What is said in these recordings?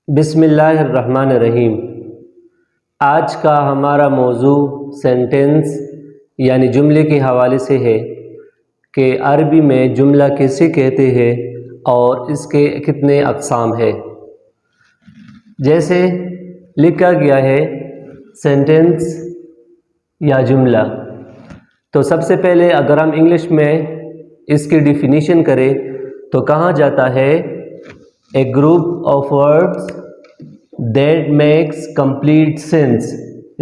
بسم اللہ الرحمن الرحیم۔ آج کا ہمارا موضوع سینٹنس یعنی جملے کے حوالے سے ہے کہ عربی میں جملہ کسے کہتے ہیں اور اس کے کتنے اقسام ہیں۔ جیسے لکھا گیا ہے سینٹنس یا جملہ، تو سب سے پہلے اگر ہم انگلش میں اس کی ڈیفینیشن کریں تو کہا جاتا ہے A group of words that makes complete sense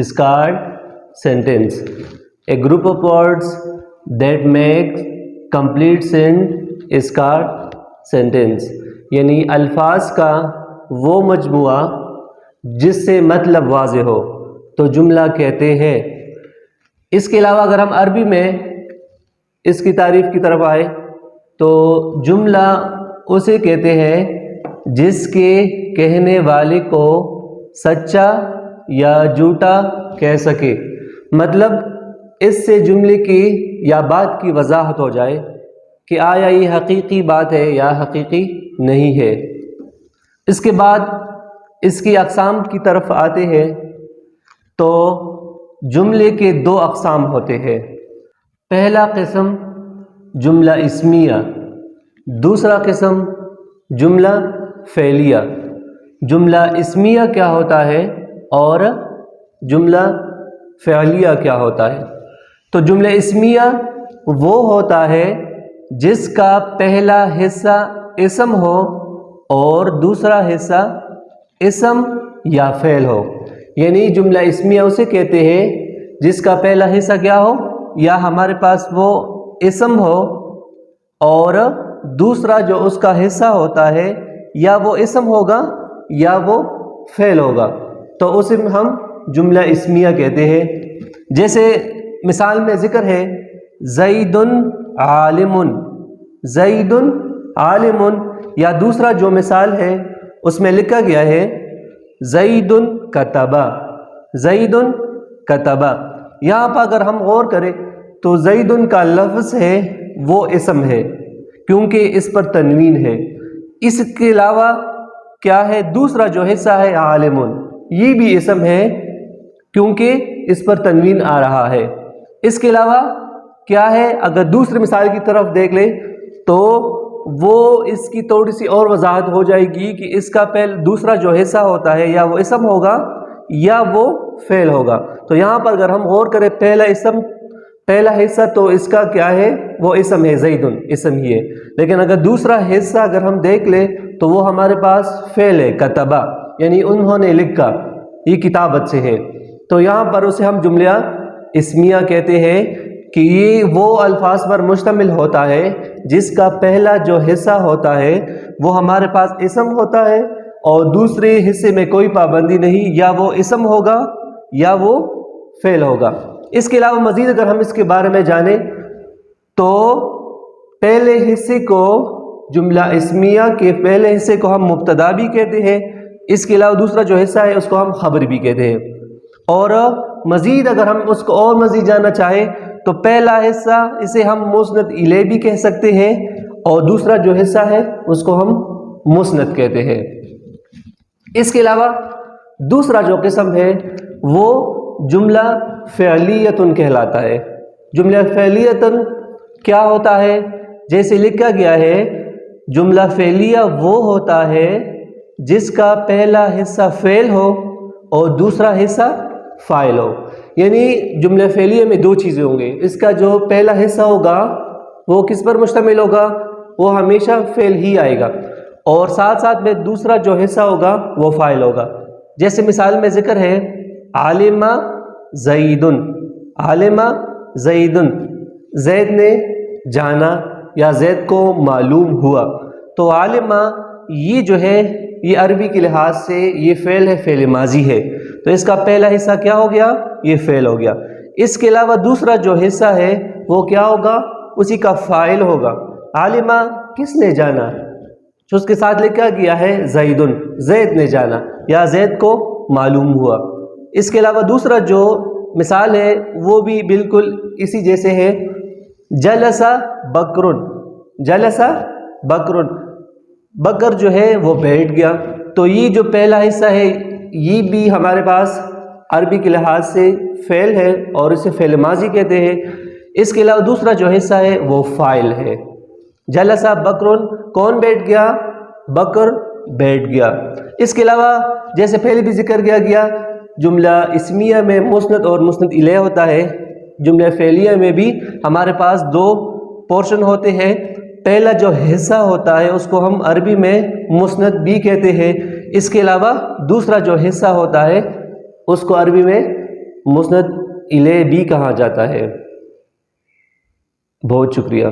is called sentence. A group of words that makes complete sense is called sentence. یعنی الفاظ کا وہ مجموعہ جس سے مطلب واضح ہو تو جملہ کہتے ہیں۔ اس کے علاوہ اگر ہم عربی میں اس کی تعریف کی طرف آئے تو جملہ اسے کہتے ہیں جس کے کہنے والے کو سچا یا جھوٹا کہہ سکے، مطلب اس سے جملے کی یا بات کی وضاحت ہو جائے کہ آیا یہ حقیقی بات ہے یا حقیقی نہیں ہے۔ اس کے بعد اس کی اقسام کی طرف آتے ہیں تو جملے کے دو اقسام ہوتے ہیں۔ پہلا قسم جملہ اسمیہ، دوسرا قسم جملہ فعلیہ۔ جملہ اسمیہ کیا ہوتا ہے اور جملہ فعلیہ کیا ہوتا ہے؟ تو جملہ اسمیہ وہ ہوتا ہے جس کا پہلا حصہ اسم ہو اور دوسرا حصہ اسم یا فعل ہو۔ یعنی جملہ اسمیہ اسے کہتے ہیں جس کا پہلا حصہ کیا ہو، یا ہمارے پاس وہ اسم ہو اور دوسرا جو اس کا حصہ ہوتا ہے یا وہ اسم ہوگا یا وہ فعل ہوگا، تو اسے ہم جملہ اسمیہ کہتے ہیں۔ جیسے مثال میں ذکر ہے زید عالم، زید عالم، یا دوسرا جو مثال ہے اس میں لکھا گیا ہے زید کتب، زید کتب۔ یہاں پر اگر ہم غور کریں تو زید کا لفظ ہے وہ اسم ہے کیونکہ اس پر تنوین ہے۔ اس کے علاوہ کیا ہے، دوسرا جو حصہ ہے عالم، یہ بھی اسم ہے کیونکہ اس پر تنوین آ رہا ہے۔ اس کے علاوہ کیا ہے، اگر دوسری مثال کی طرف دیکھ لیں تو وہ اس کی تھوڑی سی اور وضاحت ہو جائے گی کہ اس کا دوسرا جو حصہ ہوتا ہے یا وہ اسم ہوگا یا وہ فعل ہوگا۔ تو یہاں پر اگر ہم غور کریں پہلا حصہ تو اس کا کیا ہے، وہ اسم ہے، زید اسم ہی ہے، لیکن اگر دوسرا حصہ اگر ہم دیکھ لیں تو وہ ہمارے پاس فعل ہے، کتبہ، یعنی انہوں نے لکھا، یہ کتابت سے ہے۔ تو یہاں پر اسے ہم جملہ اسمیہ کہتے ہیں کہ یہ وہ الفاظ پر مشتمل ہوتا ہے جس کا پہلا جو حصہ ہوتا ہے وہ ہمارے پاس اسم ہوتا ہے اور دوسرے حصے میں کوئی پابندی نہیں، یا وہ اسم ہوگا یا وہ فعل ہوگا۔ اس کے علاوہ مزید اگر ہم اس کے بارے میں جانیں تو پہلے حصے کو جملہ اسمیہ کے پہلے حصے کو ہم مبتدا بھی کہتے ہیں، اس کے علاوہ دوسرا جو حصہ ہے اس کو ہم خبر بھی کہتے ہیں۔ اور مزید اگر ہم اس کو اور مزید جاننا چاہیں تو پہلا حصہ اسے ہم مسند الیہ بھی کہہ سکتے ہیں اور دوسرا جو حصہ ہے اس کو ہم مسند کہتے ہیں۔ اس کے علاوہ دوسرا جو قسم ہے وہ جملہ فعلیتن کہلاتا ہے۔ جملہ فعلیتن کیا ہوتا ہے، جیسے لکھا گیا ہے جملہ فعلیہ وہ ہوتا ہے جس کا پہلا حصہ فعل ہو اور دوسرا حصہ فاعل ہو۔ یعنی جملہ فعلیہ میں دو چیزیں ہوں گے، اس کا جو پہلا حصہ ہوگا وہ کس پر مشتمل ہوگا، وہ ہمیشہ فعل ہی آئے گا، اور ساتھ ساتھ میں دوسرا جو حصہ ہوگا وہ فاعل ہوگا۔ جیسے مثال میں ذکر ہے عالم زید، عالم زید، زید نے جانا یا زید کو معلوم ہوا۔ تو عالمہ یہ جو ہے یہ عربی کے لحاظ سے یہ فعل ہے، فعل ماضی ہے، تو اس کا پہلا حصہ کیا ہو گیا، یہ فعل ہو گیا۔ اس کے علاوہ دوسرا جو حصہ ہے وہ کیا ہوگا، اسی کا فاعل ہوگا۔ عالمہ کس نے جانا، جو اس کے ساتھ لکھا گیا ہے زید، زید نے جانا یا زید کو معلوم ہوا۔ اس کے علاوہ دوسرا جو مثال ہے وہ بھی بالکل اسی جیسے ہے، جلس بکر، جلس بکر، بکر جو ہے وہ بیٹھ گیا، تو یہ جو پہلا حصہ ہے یہ بھی ہمارے پاس عربی کے لحاظ سے فعل ہے اور اسے فعل ماضی کہتے ہیں. اس کے علاوہ دوسرا جو حصہ ہے وہ فاعل ہے. جلسہ بکرن، کون بیٹھ گیا؟ بکر بیٹھ گیا. اس کے علاوہ جیسے پہلے بھی ذکر کیا گیا جملہ اسمیہ میں مسند اور مسند الیہ ہوتا ہے، جملہ فعلیہ میں بھی ہمارے پاس دو پورشن ہوتے ہیں. پہلا جو حصہ ہوتا ہے اس کو ہم عربی میں مسند بھی کہتے ہیں. اس کے علاوہ دوسرا جو حصہ ہوتا ہے اس کو عربی میں مسند الیہ بھی کہا جاتا ہے. بہت شکریہ.